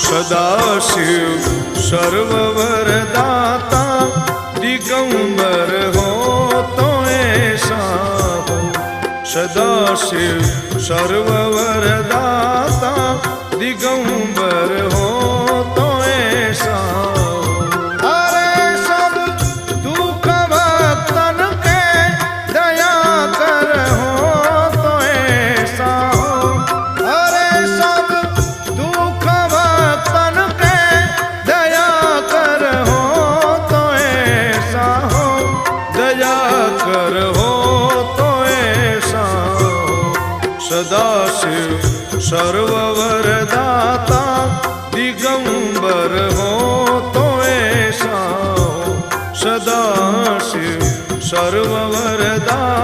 सदाशिव सर्ववरदाता दिगंबर हो तो ऐसा हो। सदाशिव सर्ववरदाता दिगंबर हो तो ऐसा हो। अरे सब दुख भक्तन के दया कर हो तो ऐसा हो। अरे सब दुख भक्तन के दया कर हो तो ऐसा हो। दया कर हो तो ऐसा हो। सदाशिव सर्ववरदाता दिगंबर हो तो ऐसा हो। सदाशिव सर्ववरदाता